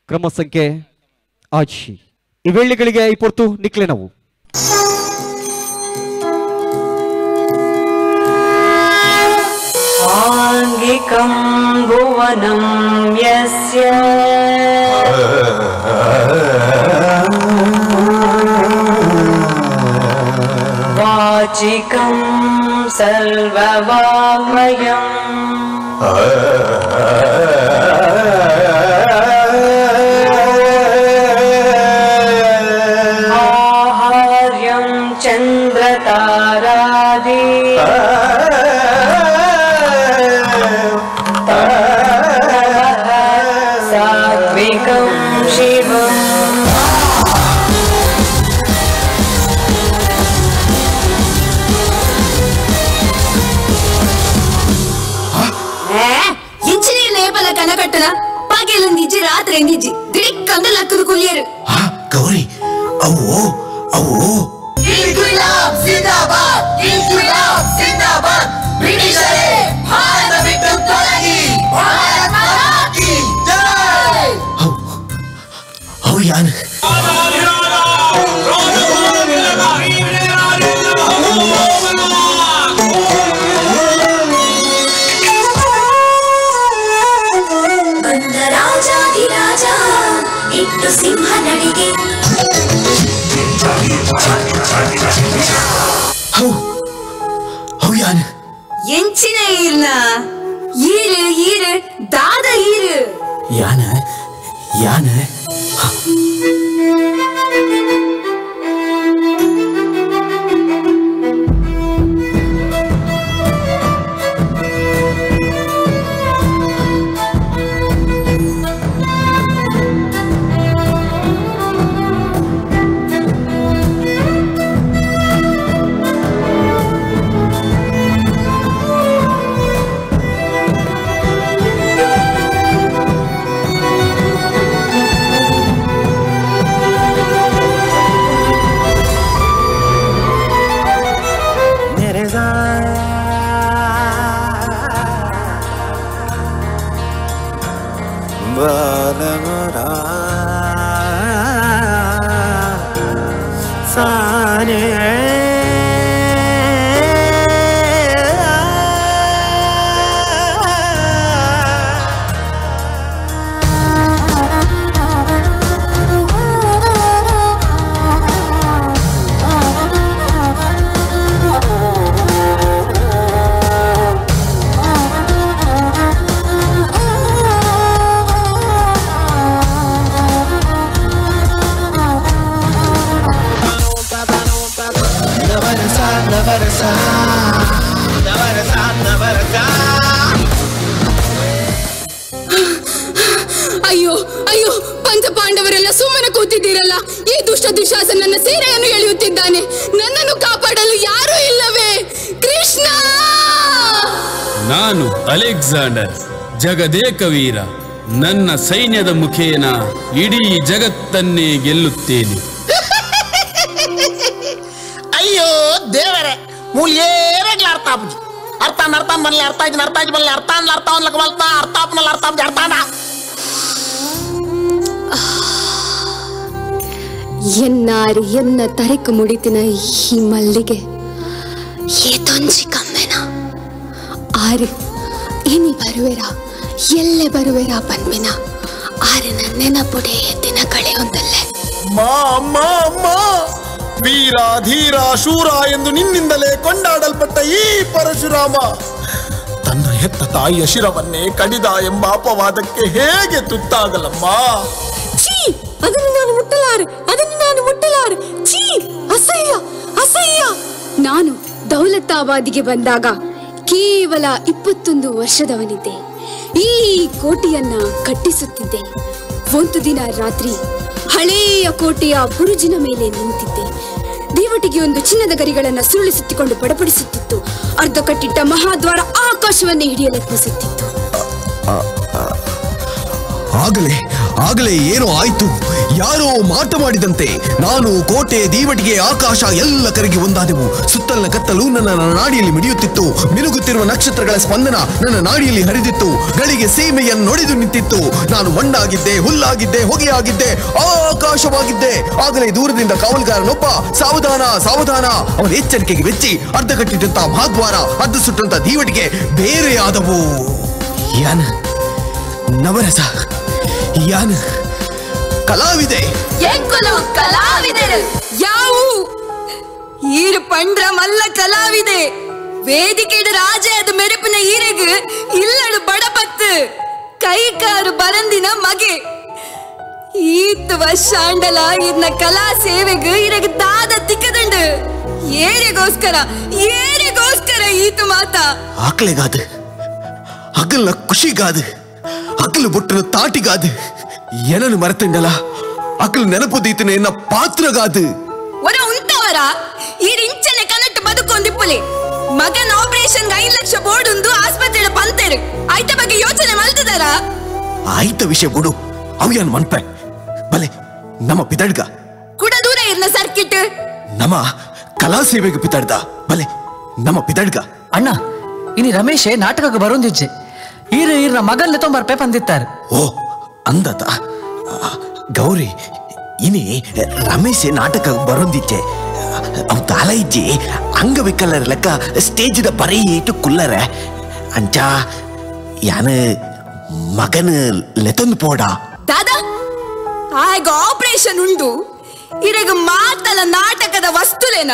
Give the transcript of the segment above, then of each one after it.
क्रम संख्ये आजी इवेळ्ಳಿಗಳಿಗೆ इपोर्तु निक्ले ನಾವು आंगिकं भुवनं यस्य वाचिकं सर्ववाङ्मयम् आहार्यं चन्द्रतारादि सात्विकं शिवम् कनकट्टना पागेलंदिजी रात्रेंदिजी दिक्कंद लक्कद कुलियरु गौरी अवो अवो इन्क्विलाब जिंदाबाद ब्रिटिशरे भारत बिट्टु ತೊಲಗಿ भारत माता की जय हौ यान सिंह नडिगे हौ हौ यान ಎಂಚಿನ ಈರ್ನ ಈರು ದಾದ ಈರು यान यान ಅಯ್ಯೋ ಅಯ್ಯೋ ಪಂಚಪಾಂಡವರೆಲ್ಲ ಸುಮ್ಮನೆ ಕೂತಿದ್ದೀರಲ್ಲ ಈ ದುಷ್ಟ ದುಶಾಸನ ನನ್ನ ಸೀರೆಯನ್ನು ಎಳೆಯುತ್ತಿದ್ದಾನೆ ನನ್ನನ್ನು ಕಾಪಾಡಲು ಯಾರೂ ಇಲ್ಲವೇ ಕೃಷ್ಣ ನಾನು ಅಲೆಕ್ಸಾಂಡರ್ ಜಗದೇಕ ವೀರ ನನ್ನ ಸೈನ್ಯದ ಮುಖೇನ ಇಡೀ ಜಗತ್ತನ್ನೇ ಗೆಲ್ಲುತ್ತೇನೆ ಅಯ್ಯೋ ದೇವರೇ ಮೂಲ್ಯೇರಗ್ಲ ಅರ್ಥ ಆಪುಜಿ ಅರ್ಥ ಬನ್ನಿ ಅರ್ಥ ಬನ್ನಿ ಅರ್ಥ ಅನ್ಲಕ್ ಬಲ್ತಾ ಅರ್ಥ ಆಪನಲ್ಲ ಅರ್ಥ ಅರ್ಥಾನ ಎನ್ನಾರು ಎನ್ನ ತರೆಕು ಮುಡಿತಿನ ಈ ಮಲ್ಲಿಗೆ ಏತೊಂಜಿ ಕಮ್ಮೆನ ಆರು ಇನಿ ಬರುವೆರಾ ಎಲ್ಲೆ ಬರುವೆರಾ ಪನ್ಮಿನ ಆರಿನ ನೆನಪುಡೆ ದಿನ ಕಳೆಯೊಂದಲ್ಲೇ ವೀರ ಧೀರ ಶೂರ ಎಂದು ನಿನ್ನಿಂದಲೇ ಕೊಂಡಾಡಲ್ಪಟ್ಟ ಈ ಪರಶುರಾಮ ತನ್ನ ಹೆತ್ತ ತಾಯಿಯ ಶಿರವನ್ನೇ ಕಡಿದ ಎಂಬ ಅಪವಾದಕ್ಕೆ ಹೇಗೆ ತುತ್ತಾಗಲಮ್ಮ ಅದನ್ನು ನಾನು ಮುಟ್ಟಲಾರೆ ಛೀ ಅಸಹ್ಯ ಅಸಹ್ಯ ನಾನು ದೌಲತಾಬಾದಿಗೆ ಬಂದಾಗ ಕೇವಲ 21 ವರ್ಷದವನಿದ್ದೆ ಈ ಕೋಟೆಯನ್ನ ಕಟ್ಟಿಸುತ್ತಿದ್ದೆ ಒಂದು ದಿನ ರಾತ್ರಿ ಹಳೆಯ ಕೋಟೆಯ ಬುರುಜಿನ ಮೇಲೆ ನಿಂತಿದ್ದೆ ದೇವಟಿಗೆ ಒಂದು ಚಿನ್ನದ ಗರಿಗಳನ್ನ ಸುರುಳಿಸುತ್ತಿಕೊಂಡು ಬಡಪಡಿಸುತ್ತಿತ್ತು ಅರ್ಧ ಕಟ್ಟಿಟ್ಟ ಮಹಾದ್ವಾರ ಆಕಾಶವನ್ನೇ ಹಿಡಿಯಲು ಯತ್ನಿಸುತ್ತಿತ್ತು ಆಗಲೇ ಏನೋ ಆಯ್ತು ಯಾರೋ ಮಾಟ ಮಾಡಿದಂತೆ ನಾನು ಕೋಟೆ ದೀವಟಿಗೆ ಆಕಾಶ ಎಲ್ಲ ಕರಗಿ ಒಂದಾದೆವು. ಸುತ್ತಲಿನ ಕತ್ತಲು ನನ್ನ ನಾಡಿಯಲ್ಲಿ ಮಿಡಿಯುತ್ತಿತ್ತು. ಮಿನುಗುತ್ತಿರುವ ನಕ್ಷತ್ರಗಳ ಸ್ಪಂದನ ನನ್ನ ನಾಡಿಯಲ್ಲಿ ಹರಿದಿತ್ತು. ಗಳಿಗೆ ಸೀಮೆಯನ್ನು ನೊಡೆದು ನಿಂತಿತ್ತು. ನಾನು ಮಣ್ಣಾಗಿದ್ದೆ, ಹುಲ್ಲಾಗಿದ್ದೆ, ಹೊಗೆಯಾಗಿದ್ದೆ, ಆಕಾಶವಾಗಿದ್ದೆ. ಆಗಲೇ ದೂರದಿಂದ ಕಾವಲುಗಾರನೊಬ್ಬ ಸಾವಧಾನ ಸಾವಧಾನ ಅವನ ಎಚ್ಚರಿಕೆಗೆ ವೆಚ್ಚಿ ಅರ್ಧ ಕಟ್ಟಿದಂತ ಮಹಾದ್ವಾರ, ಅರ್ಧ ಸುಟ್ಟಂತ ದೀವಟಿಗೆ ಬೇರೆಯಾದವು. ಯಾನ ನವರಸ, ಯಾನ ಕಲಾವಿದೆ, ಕಲಾವಿದೆ ಯಾವು ಈರು ಪಂಡ್ರ ಮಲ್ಲ ಕಲಾವಿದೆ. ವೇದಿಕೆಯ ರಾಜದ ಮೆರುಪಿನ ಈರೆಗು ಇಲ್ಲಡು ಬಡಪತ್ತು ಕೈಕಾರು ಬರಂದಿನ ಮಗೆ ಈತ್ ವರ್ಷಾಂಡಲ ಇನ್ನ ಕಲಾ ಸೇವೆಗೆ ಇರಗ ದಾದ ತಿಕ್ಕದಂಡು ಏರಿಗೋಸ್ಕರ ಈತು ಮಾತ ಆಕಳೆಗಾದ ಅಗಲ ಖುಷಿಗಾದ ಅಕಲು ಬೊಟ್ಟನ ತಾಟಿಗಾದ ಏನನ್ನು ಮರೆತಂಡಲ ಅಕಲು ನೆನಪುದೀತನ ಎನ್ನ ಪಾತ್ರಗಾದ ಒರ ಉಂಟವರ ಈ ರಿಂಚನೆ ಕನಟ್ಟು ಬದುಕೊಂದಿಪ್ಪುಲೆ ಮಗನ ಆಪರೇಷನ್ 5 ಲಕ್ಷ ಬೋರ್ಡ್ ಆಸ್ಪತ್ರೆ ಪಂತೇರು ಆಯ್ತ ಬಗ್ಗೆ ಯೋಚನೆ ಮಲ್ತದಾರ ಆಯ್ತ ವಿಷಯ ಬಿಡು. ಅವ್ಯಾನ್ ಮನ್ಪೆ ಬಲೆ ನಮ್ಮ ಪಿತಡ್ಗ ಕೂಡ ದೂರ ಇರ್ನ ಸರ್ಕಿಟ್ ನಮ್ಮ ಕಲಾ ಸೇವೆಗೆ ಪಿತಡ್ದ ಬಲೆ ನಮ್ಮ ಪಿತಡ್ಗ ಅಣ್ಣ ಇನಿ ರಮೇಶ್ ನಾಟಕಕ್ಕೆ ಬರೋಂದಿಜ್ಜೆ ಈರ್ನ ಮಗಲ್ಲೆ ತೊಂಬರ್ಪೆ ಬಂದಿತ್ತಾರೆ. ಓ ಅಂದತ ಗೌರಿ ಇನಿ ರಮೇಶ್ ನಾಟಕ ಬರೋಂದಿಚ್ಚೆ ಅವ್ ತಾಲ ಇಜ್ಜಿ ಅಂಗವಿಕಲರ ಲೆಕ್ಕ ಸ್ಟೇಜ್ದ ಬರೀ ಏಟು ಕುಲ್ಲರ ಅಂಚ ಯಾನ ಮಗನ ಲೆತೊಂದು ಪೋಡ ದಾದಾ ಆಗ ಆಪರೇಷನ್ ಉಂಡು ಇರಗ ಮಾತಲ ನಾಟಕದ ವಸ್ತುಲೇನ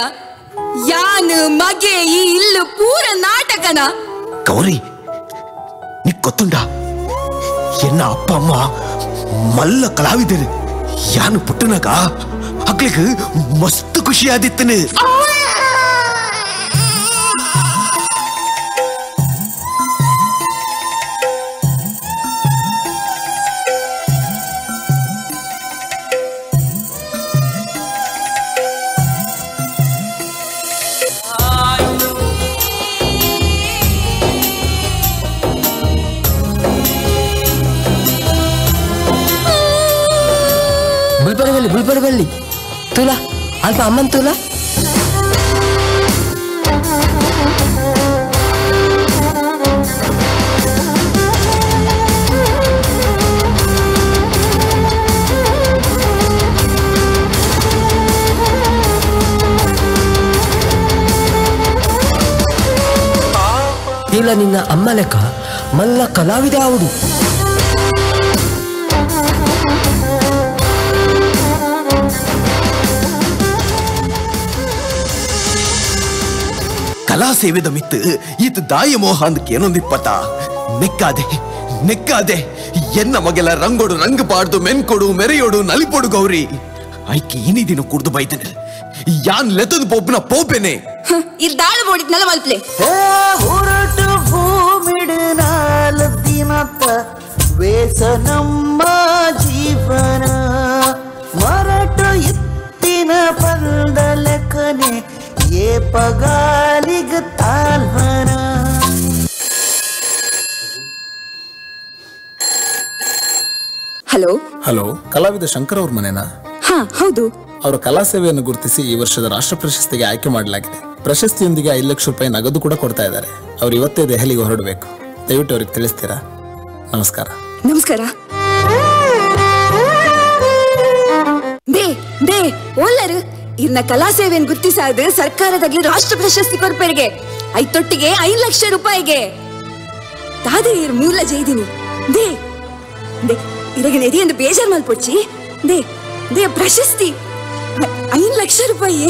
ಯಾನ್ ಮಗೆ ಈ ಇಲ್ಲು ಪೂರ ನಾಟಕನ ಗೌರಿ ನೀ ಗೊತ್ತುಂಡ ಎನ್ನ ಅಪ್ಪ ಅಮ್ಮ ಮಲ್ಲ ಕಲಾವಿದರು ಯಾನು ಪುಟ್ಟನಾಗ ಅಕ್ಲಿಗೆ ಮಸ್ತ್ ಖುಷಿ ಆದಿತ್ತನು. ಬುಲ್ಬರಗಲ್ಲಿ ತುಲಾ ಅಲ್ಪ ಅಮ್ಮನ್ ತುಲಾ ಇಲ್ಲ ನಿನ್ನ ಅಮ್ಮ ಲೆಕ್ಕ ಮಲ್ಲ ಕಲಾವಿದೆ ಅವಡು. ಕಲಾ ಸೇವೆದ ಮಿತ್ತು ಈತ ದಾಯ ಮೋಹ ಅಂದಕ್ಕೆ ಏನೊಂದಿಪ್ಪತ್ತ ನೆಕ್ಕಾದೆ ಎನ್ನ ಮಗೆಲ ರಂಗೋಡು ರಂಗ ಪಾಡ್ದು ಮೆನ್ಕೊಡು ಮೆರೆಯೋಡು ನಲಿಪೊಡು ಗೌರಿ ಐಕಿ ಇನಿ ದಿನ ಕುಡ್ದು ಬೈತನೆ ಯಾನ್ ಲೆತದ ಪೋಪ್ನ ಪೋಪೆನೆ ಇಲ್ಲಿ ದಾಳು ಬೋಡಿದ್ನಲ್ಲ ಮಲ್ಪ್ಲೆ ಹೊರಟು ಭೂಮಿಡು ನಾಲ್ದಿನತ್ತ ವೇಸ ನಮ್ಮ ಜೀವನ ಮರಟು ಇತ್ತಿನ ಪಂದಲಕನೆ ಏ ಪಗಾಲಿಗ ತಾಲ್ವನ. ಹಲೋ ಹಲೋ, ಕಲಾವಿದ ಶಂಕರ್ ಅವ್ರ ಮನೆನಾ? ಹಾ ಹೌದು. ಅವರ ಕಲಾ ಸೇವೆಯನ್ನು ಗುರುತಿಸಿ ಈ ವರ್ಷದ ರಾಷ್ಟ್ರ ಪ್ರಶಸ್ತಿಗೆ ಆಯ್ಕೆ ಮಾಡಲಾಗಿದೆ. ಪ್ರಶಸ್ತಿಯೊಂದಿಗೆ 5 ಲಕ್ಷ ರೂಪಾಯಿ ನಗದು ಕೂಡ ಕೊಡ್ತಾ ಇದ್ದಾರೆ. ಅವ್ರು ಇವತ್ತೇ ದೆಹಲಿಗೆ ಹೊರಡಬೇಕು. ದಯವಿಟ್ಟು ಅವ್ರಿಗೆ ತಿಳಿಸ್ತೀರಾ? ನಮಸ್ಕಾರ. ನಮಸ್ಕಾರ. ದೇ ಓಲ್ಲರು ಇನ್ನ ಕಲಾ ಸೇವೆಯನ್ನು ಗುರುತಿಸಾದ ಸರ್ಕಾರದಲ್ಲಿ ರಾಷ್ಟ್ರ ಪ್ರಶಸ್ತಿ ಕೊರ್ಪೆರಿಗೆ ಐತೊಟ್ಟಿಗೆ 5 ಲಕ್ಷ ರೂಪಾಯಿಗೆ ತಾದೇ ಮೂಲ ಜೈದಿನಿ ದೇ ದೇ ಇರಗ ನೆದಿ ಎಂದು ಬೇಜಾರ್ ಮಲ್ಪೊಚ್ಚಿ ದೇ ಪ್ರಶಸ್ತಿ 5 ಲಕ್ಷ ರೂಪಾಯಿ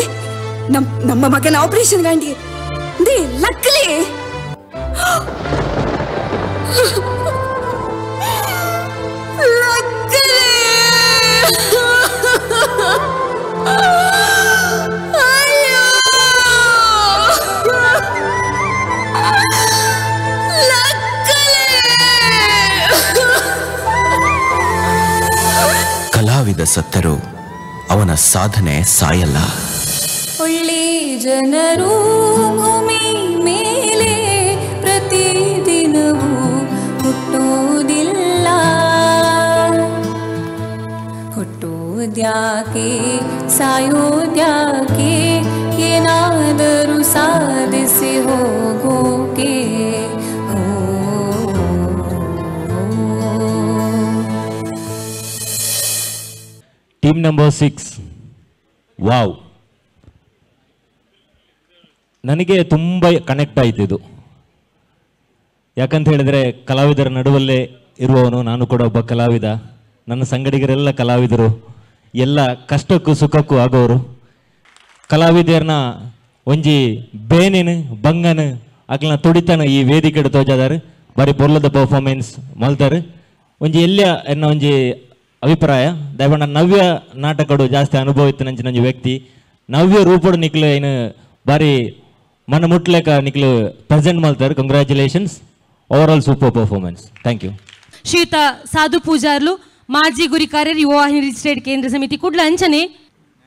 ನಮ್ಮ ಮಗನ ಆಪರೇಷನ್ ಗಾಂಡಿ ದೇ ಲಕ್ಕಲೆ ಕಲಾವಿದ ಸತ್ತರೂ ಅವನ ಸಾಧನೆ ಸಾಯಲ್ಲ. ಒಳ್ಳೆ ಜನರು ಭೂಮಿ ಮೇಲೆ ಪ್ರತಿದಿನವೂ ಹುಟ್ಟುವುದಿಲ್ಲ ಯಾಕೆ ಸಾಯೋದ್ಯಾಕೆ ಏನಾದರೂ ಸಾಧಿಸಿ ಹೋಗೋಕೆ ಟೀಮ್ ನಂಬರ್ 6 ವಾವ್, ನನಗೆ ತುಂಬ ಕನೆಕ್ಟ್ ಆಯಿತು ಇದು. ಯಾಕಂತ ಹೇಳಿದರೆ ಕಲಾವಿದರ ನಡುವಲ್ಲೇ ಇರುವವನು, ನಾನು ಕೂಡ ಒಬ್ಬ ಕಲಾವಿದ, ನನ್ನ ಸಂಗಡಿಗರೆಲ್ಲ ಕಲಾವಿದರು, ಎಲ್ಲ ಕಷ್ಟಕ್ಕೂ ಸುಖಕ್ಕೂ ಆಗೋರು. ಕಲಾವಿದರನ್ನ ಒಂಜಿ ಬೇನಿನ ಬಂಗನ ಅಕ್ಲನ ತುಡಿತನ ಈ ವೇದಿಕೆ ತೋಜಾದಾರೆ ಬಾರಿ ಪೊರ್ಲದ ಪರ್ಫಾರ್ಮೆನ್ಸ್ ಮಲ್ತಾರೆ. ಒಂಜಿ ಎಲ್ಲಿಯ ಎನ್ನ ಒಂಜಿ ಅಭಿಪ್ರಾಯ ದಯವಂಡ ನವ್ಯ ನಾಟಕಡು ಜಾಸ್ತಿ ಅನುಭವ ಇತ್ತು ನಂಚಿ ನಂಜಿ ವ್ಯಕ್ತಿ. ನವ್ಯ ರೂಪಡು ನಿಕ್ಲು ಏನು ಬಾರಿ ಮನ ಮುಟ್ಲೇಕ ನಿಕ್ಲು ಪ್ರೆಸೆಂಟ್ ಮಾಡ್ತಾರೆ. Congratulations, overall super performance. Thank you. ಶ್ರೀಯುತ ಸಾಧು ಪೂಜಾರ್ಲು ಮಾಜಿ ಗುರಿ ಕಾರ್ಯರ್ ಯುವ ವಾಹಿನಿ ರಿಜಿಸ್ಟ್ರೇಡ್ ಕೇಂದ್ರ ಸಮಿತಿ ಕುಡ್ಲ ಅಂಚನೆ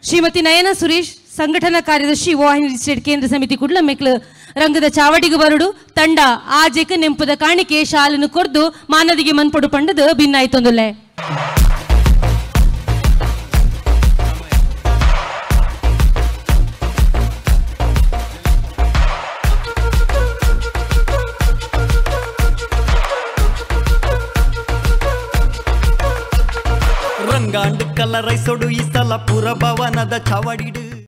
ಶ್ರೀಮತಿ ನಯನ ಸುರೇಶ್ ಸಂಘಟನಾ ಕಾರ್ಯದರ್ಶಿ ಯುವ ವಾಹಿನಿ ರಿಜಿಸ್ಟ್ರೇಡ್ ಕೇಂದ್ರ ಸಮಿತಿ ಕುಡ್ಲ ಮೆಕ್ಲು ರಂಗದ ಚಾವಡಿಗೆ ಬರುಡು ತಂಡ ಆಜೆಕ ನೆಂಪದ ಕಾಣಿಕೆ ಶಾಲನ್ನು ಕೊರ್ದು ಮಾನದಿಗೆ ಮನ್ಪೊಡು ಪಂಡದು ಭಿನ್ನಾಯ್ತೊಂದುಲ್ಲೆ. ರಂಗಾಂಡ್ ಕಲರೈಸೊಡು ಈ ಸಲ ಪುರಭವನದ ಚಾವಡಿಡು